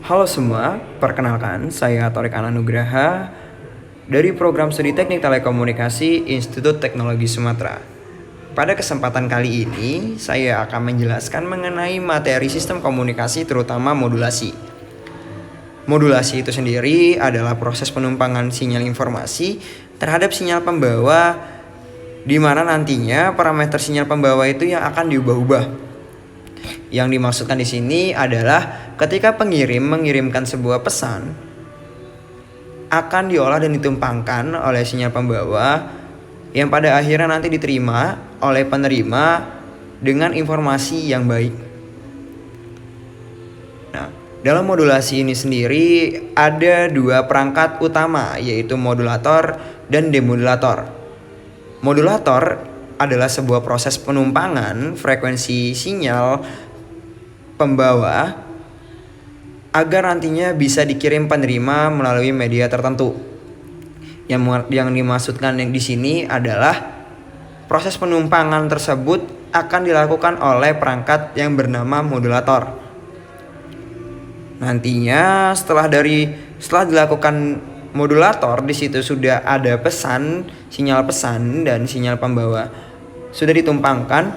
Halo semua, perkenalkan saya Torik Ananugraha dari Program Studi Teknik Telekomunikasi Institut Teknologi Sumatera. Pada kesempatan kali ini, saya akan menjelaskan mengenai materi sistem komunikasi terutama modulasi. Modulasi itu sendiri adalah proses penumpangan sinyal informasi terhadap sinyal pembawa di mana nantinya parameter sinyal pembawa itu yang akan diubah-ubah. Yang dimaksudkan di sini adalah ketika pengirim mengirimkan sebuah pesan akan diolah dan ditumpangkan oleh sinyal pembawa yang pada akhirnya nanti diterima oleh penerima dengan informasi yang baik. Nah, dalam modulasi ini sendiri ada dua perangkat utama, yaitu modulator dan demodulator. Modulator adalah sebuah proses penumpangan frekuensi sinyal pembawa agar nantinya bisa dikirim penerima melalui media tertentu. Yang dimaksudkan di sini adalah proses penumpangan tersebut akan dilakukan oleh perangkat yang bernama modulator. Nantinya setelah dilakukan modulator, di situ sudah ada sinyal pesan dan sinyal pembawa sudah ditumpangkan.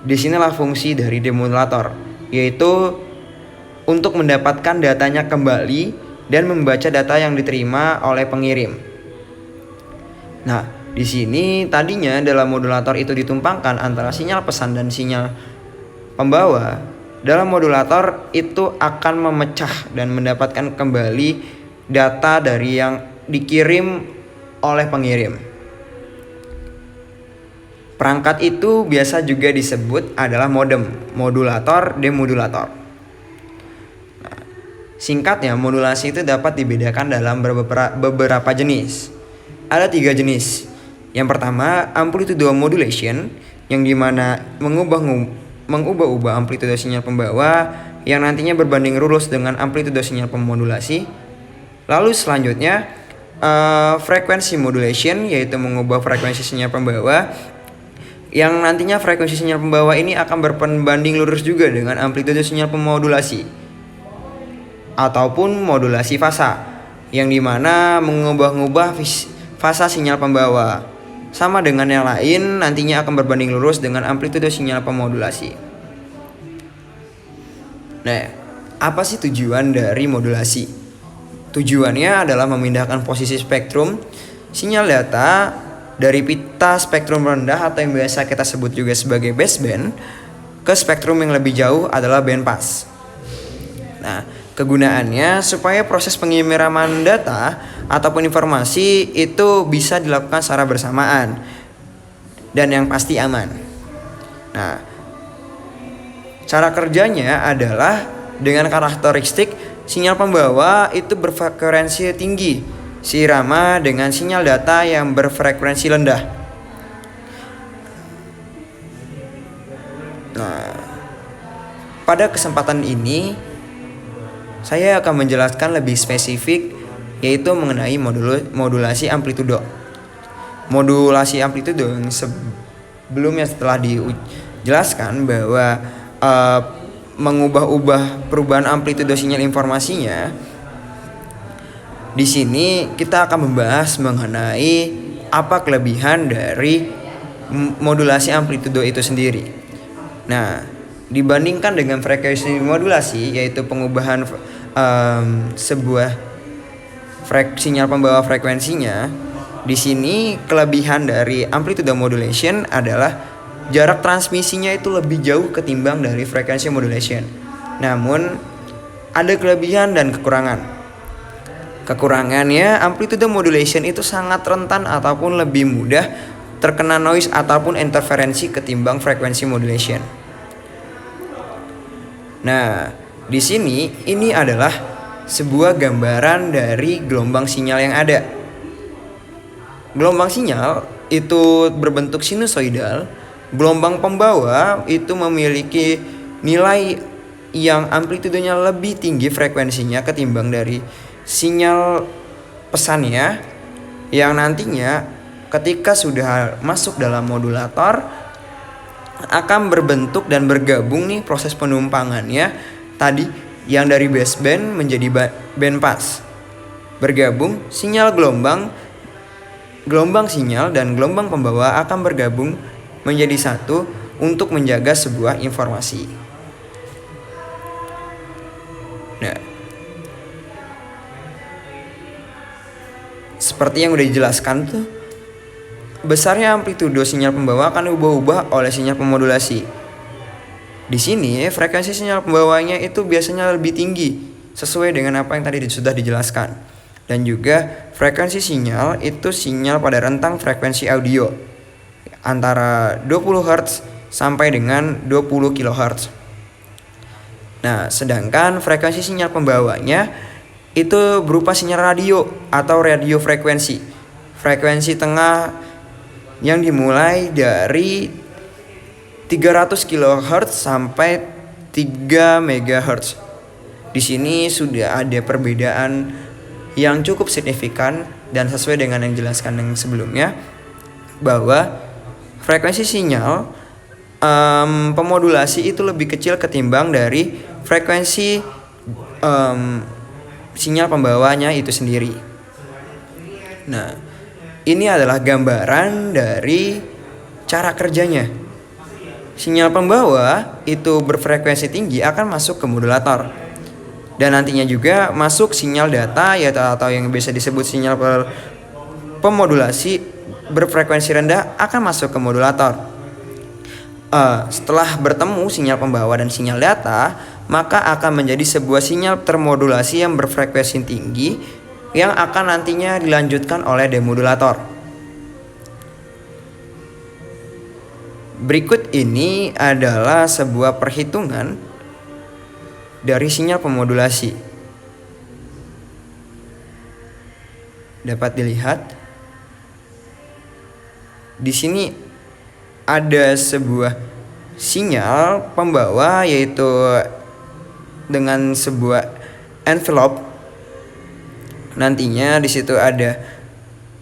Disinilah fungsi dari demodulator, yaitu untuk mendapatkan datanya kembali dan membaca data yang diterima oleh pengirim. Nah, di sini tadinya dalam modulator itu ditumpangkan antara sinyal pesan dan sinyal pembawa. Dalam modulator itu akan memecah dan mendapatkan kembali data dari yang dikirim oleh pengirim. Perangkat itu biasa juga disebut adalah modem, modulator, demodulator. Nah, singkatnya, modulasi itu dapat dibedakan dalam beberapa jenis. Ada 3 jenis. Yang pertama, amplitude modulation, yang dimana mengubah-ubah amplitude sinyal pembawa yang nantinya berbanding lurus dengan amplitude sinyal pemodulasi. Lalu selanjutnya, frekuensi modulation, yaitu mengubah frekuensi sinyal pembawa yang nantinya frekuensi sinyal pembawa ini akan berbanding lurus juga dengan amplitude sinyal pemodulasi, ataupun modulasi fasa, yang dimana mengubah-ubah fasa sinyal pembawa. Sama dengan yang lain, nantinya akan berbanding lurus dengan amplitude sinyal pemodulasi. Nah, apa sih tujuan dari modulasi? Tujuannya adalah memindahkan posisi spektrum sinyal data dari pita spektrum rendah atau yang biasa kita sebut juga sebagai baseband ke spektrum yang lebih jauh adalah bandpass. Nah, kegunaannya supaya proses pengiriman data ataupun informasi itu bisa dilakukan secara bersamaan dan yang pasti aman. Nah, cara kerjanya adalah dengan karakteristik sinyal pembawa itu berfrekuensi tinggi seirama dengan sinyal data yang berfrekuensi rendah. Nah, pada kesempatan ini saya akan menjelaskan lebih spesifik, yaitu mengenai modulasi amplitudo. Modulasi amplitudo yang sebelumnya setelah dijelaskan bahwa mengubah-ubah perubahan amplitudo sinyal informasinya. Di sini kita akan membahas mengenai apa kelebihan dari modulasi amplitudo itu sendiri. Nah, dibandingkan dengan frekuensi modulasi, yaitu pengubahan sebuah sinyal pembawa frekuensinya, di sini kelebihan dari amplitude modulation adalah jarak transmisinya itu lebih jauh ketimbang dari frekuensi modulation. Namun ada kelebihan dan kekurangan. Kekurangannya, amplitude modulation itu sangat rentan ataupun lebih mudah terkena noise ataupun interferensi ketimbang frekuensi modulation. Nah, di sini ini adalah sebuah gambaran dari gelombang sinyal yang ada. Gelombang sinyal itu berbentuk sinusoidal. Gelombang pembawa itu memiliki nilai yang amplitudenya lebih tinggi frekuensinya ketimbang dari sinyal pesannya, yang nantinya ketika sudah masuk dalam modulator akan berbentuk dan bergabung nih proses penumpangannya tadi yang dari baseband menjadi bandpass. Bergabung, sinyal gelombang sinyal dan gelombang pembawa akan bergabung menjadi satu untuk menjaga sebuah informasi. Nah, seperti yang udah dijelaskan tuh, besarnya amplitudo sinyal pembawa akan diubah-ubah oleh sinyal pemodulasi. Di sini frekuensi sinyal pembawanya itu biasanya lebih tinggi sesuai dengan apa yang tadi sudah dijelaskan. Dan juga frekuensi sinyal itu sinyal pada rentang frekuensi audio antara 20 Hz sampai dengan 20 kHz. Nah, sedangkan frekuensi sinyal pembawanya itu berupa sinyal radio atau radio frekuensi. Frekuensi tengah yang dimulai dari 300 kHz sampai 3 MHz. Di sini sudah ada perbedaan yang cukup signifikan dan sesuai dengan yang dijelaskan yang sebelumnya, bahwa frekuensi sinyal pemodulasi itu lebih kecil ketimbang dari frekuensi sinyal pembawanya itu sendiri. Nah, ini adalah gambaran dari cara kerjanya. Sinyal pembawa itu berfrekuensi tinggi akan masuk ke modulator. Dan nantinya juga masuk sinyal data atau yang biasa disebut sinyal pemodulasi berfrekuensi rendah akan masuk ke modulator. Setelah bertemu sinyal pembawa dan sinyal data, maka akan menjadi sebuah sinyal termodulasi yang berfrekuensi tinggi yang akan nantinya dilanjutkan oleh demodulator. Berikut ini adalah sebuah perhitungan dari sinyal pemodulasi. Dapat dilihat di sini ada sebuah sinyal pembawa, yaitu dengan sebuah envelope. Nantinya di situ ada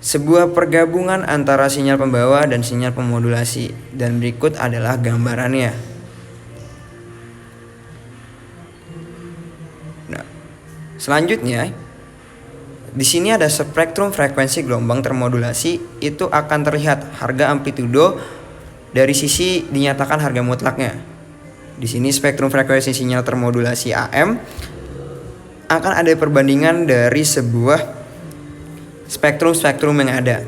sebuah pergabungan antara sinyal pembawa dan sinyal pemodulasi, dan berikut adalah gambarannya. Nah, selanjutnya di sini ada spektrum frekuensi gelombang termodulasi. Itu akan terlihat harga amplitudo dari sisi dinyatakan harga mutlaknya. Di sini spektrum frekuensi sinyal termodulasi AM akan ada perbandingan dari sebuah spektrum yang ada.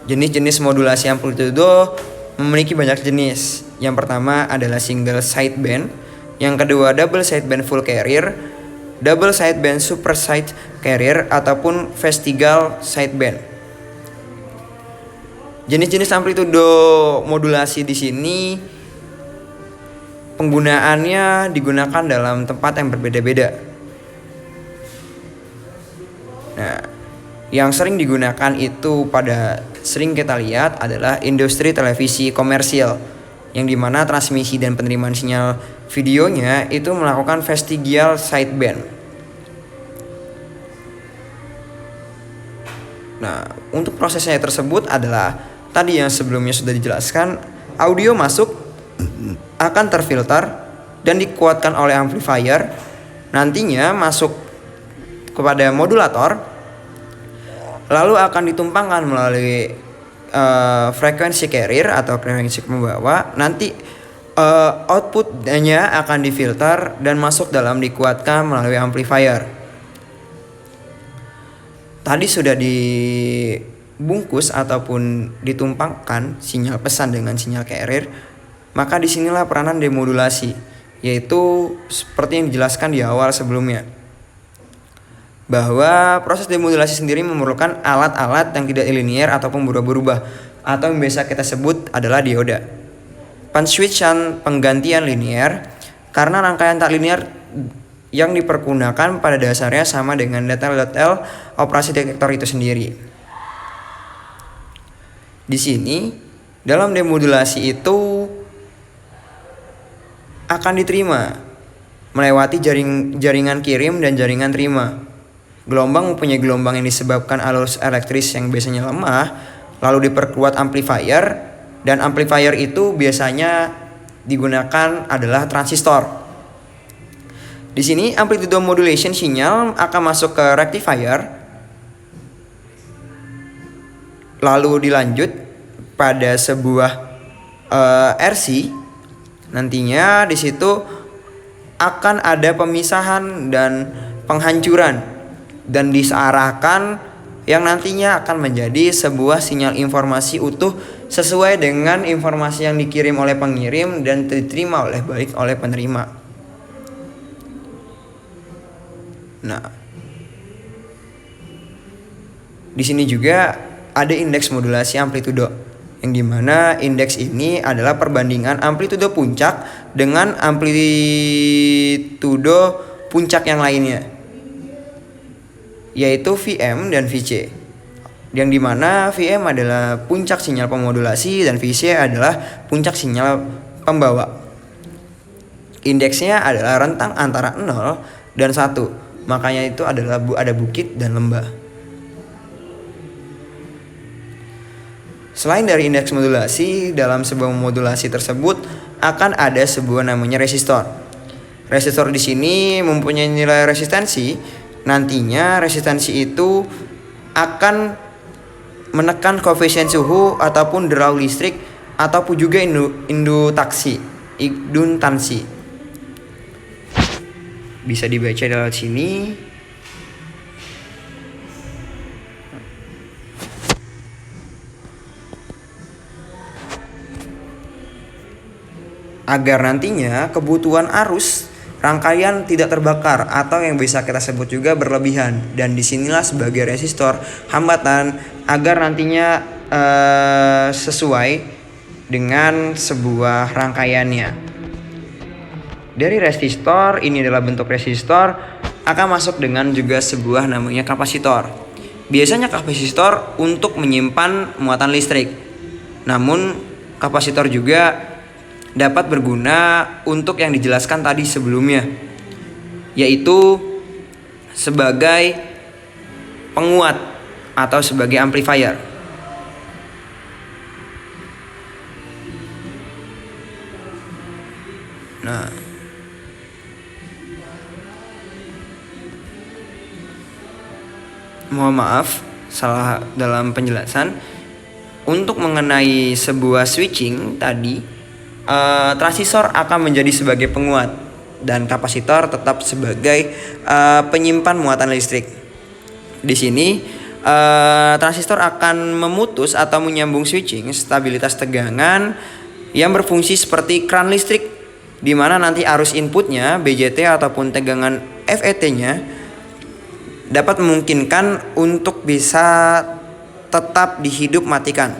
Jenis-jenis modulasi amplitudo memiliki banyak jenis. Yang pertama adalah single sideband, yang kedua double sideband full carrier, double sideband super side carrier, ataupun vestigial sideband. Jenis-jenis amplitudo modulasi di sini penggunaannya digunakan dalam tempat yang berbeda-beda. Nah, yang sering digunakan itu sering kita lihat adalah industri televisi komersial, yang dimana transmisi dan penerimaan sinyal videonya itu melakukan vestigial sideband. Nah, untuk prosesnya tersebut adalah tadi yang sebelumnya sudah dijelaskan, audio masuk akan terfilter dan dikuatkan oleh amplifier, nantinya masuk kepada modulator, lalu akan ditumpangkan melalui frekuensi carrier atau frekuensi pembawa. Nanti outputnya akan difilter dan masuk dalam dikuatkan melalui amplifier. Tadi sudah dibungkus ataupun ditumpangkan sinyal pesan dengan sinyal carrier, maka disinilah peranan demodulasi, yaitu seperti yang dijelaskan di awal sebelumnya, bahwa proses demodulasi sendiri memerlukan alat-alat yang tidak linear ataupun berubah-ubah, atau yang biasa kita sebut adalah dioda. Penswitchan penggantian linear, karena rangkaian tak linear yang dipergunakan pada dasarnya sama dengan detail-detail operasi detektor itu sendiri. Di sini dalam demodulasi itu akan diterima melewati jaringan kirim dan jaringan terima. Gelombang mempunyai gelombang yang disebabkan arus elektris yang biasanya lemah, lalu diperkuat amplifier, dan amplifier itu biasanya digunakan adalah transistor. Di sini amplitude modulation sinyal akan masuk ke rectifier, lalu dilanjut pada sebuah RC. Nantinya di situ akan ada pemisahan dan penghancuran dan disearahkan yang nantinya akan menjadi sebuah sinyal informasi utuh sesuai dengan informasi yang dikirim oleh pengirim dan diterima oleh penerima. Nah, di sini juga ada indeks modulasi amplitudo, yang dimana indeks ini adalah perbandingan amplitudo puncak dengan amplitudo puncak yang lainnya, yaitu Vm dan Vc, yang dimana Vm adalah puncak sinyal pemodulasi dan Vc adalah puncak sinyal pembawa. Indeksnya adalah rentang antara 0 dan 1, makanya itu adalah ada bukit dan lembah. Selain dari indeks modulasi, dalam sebuah modulasi tersebut akan ada sebuah namanya resistor. Resistor di sini mempunyai nilai resistansi. Nantinya resistansi itu akan menekan koefisien suhu ataupun draw listrik ataupun juga induktansi. Bisa dibaca dari sini. Agar nantinya kebutuhan arus rangkaian tidak terbakar atau yang bisa kita sebut juga berlebihan, dan disinilah sebagai resistor hambatan agar nantinya sesuai dengan sebuah rangkaiannya. Dari resistor, ini adalah bentuk resistor, akan masuk dengan juga sebuah namanya kapasitor. Biasanya kapasitor untuk menyimpan muatan listrik, namun kapasitor juga dapat berguna untuk yang dijelaskan tadi sebelumnya, yaitu sebagai penguat atau sebagai amplifier. Nah, mohon maaf salah dalam penjelasan. Untuk mengenai sebuah switching tadi, transistor akan menjadi sebagai penguat dan kapasitor tetap sebagai penyimpan muatan listrik. Di sini transistor akan memutus atau menyambung switching stabilitas tegangan yang berfungsi seperti kran listrik, di mana nanti arus inputnya BJT ataupun tegangan FET-nya dapat memungkinkan untuk bisa tetap dihidup matikan.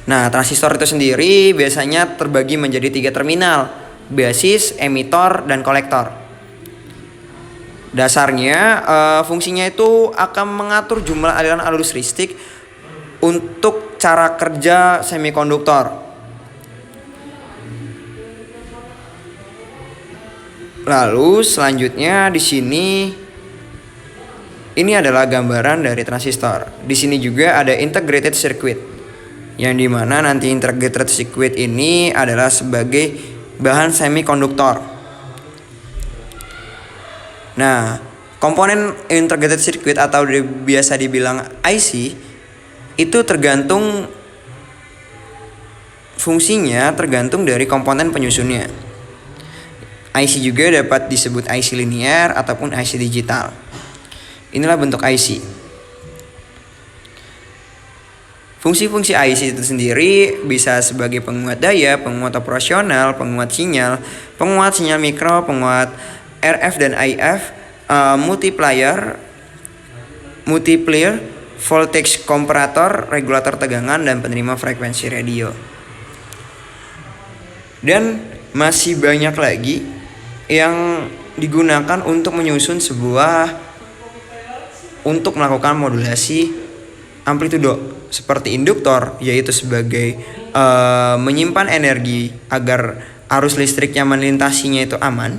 Nah, transistor itu sendiri biasanya terbagi menjadi 3 terminal: basis, emitor, dan kolektor. Dasarnya fungsinya itu akan mengatur jumlah aliran arus listrik untuk cara kerja semikonduktor. Lalu selanjutnya di sini ini adalah gambaran dari transistor. Di sini juga ada integrated circuit, yang dimana nanti integrated circuit ini adalah sebagai bahan semikonduktor. Nah, komponen integrated circuit atau biasa dibilang IC itu tergantung fungsinya, tergantung dari komponen penyusunnya. IC juga dapat disebut IC linear ataupun IC digital. Inilah bentuk IC. Fungsi-fungsi IC itu sendiri bisa sebagai penguat daya, penguat operasional, penguat sinyal mikro, penguat RF dan IF, multiplier, voltage komparator, regulator tegangan, dan penerima frekuensi radio. Dan masih banyak lagi yang digunakan untuk menyusun untuk melakukan modulasi amplitudo, seperti induktor, yaitu sebagai menyimpan energi agar arus listriknya melintasinya itu aman,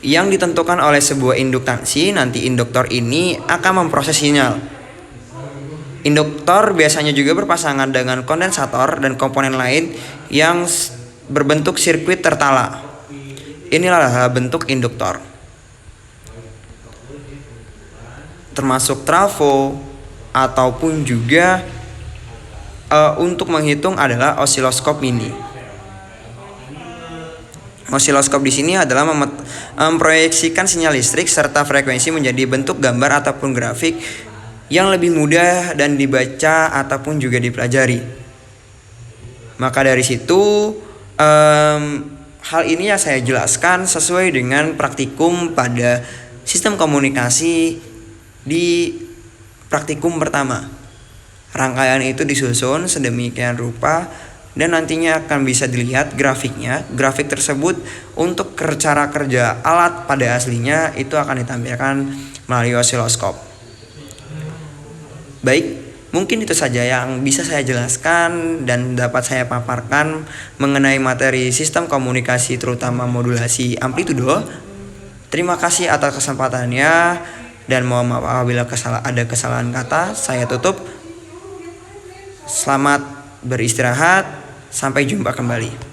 yang ditentukan oleh sebuah induktansi. Nanti induktor ini akan memproses sinyal. Induktor biasanya juga berpasangan dengan kondensator dan komponen lain yang berbentuk sirkuit tertala. inilah bentuk induktor. Termasuk trafo ataupun juga untuk menghitung adalah osiloskop mini. Osiloskop di sini adalah memproyeksikan sinyal listrik serta frekuensi menjadi bentuk gambar ataupun grafik yang lebih mudah dan dibaca ataupun juga dipelajari. Maka dari situ hal ini yang saya jelaskan sesuai dengan praktikum pada sistem komunikasi di praktikum pertama. Rangkaian itu disusun sedemikian rupa dan nantinya akan bisa dilihat grafiknya. Grafik tersebut untuk cara kerja alat pada aslinya itu akan ditampilkan melalui osiloskop. Baik, mungkin itu saja yang bisa saya jelaskan dan dapat saya paparkan mengenai materi sistem komunikasi terutama modulasi amplitudo. Terima kasih atas kesempatannya dan mohon maaf apabila ada kesalahan kata. Saya tutup. Selamat beristirahat, sampai jumpa kembali.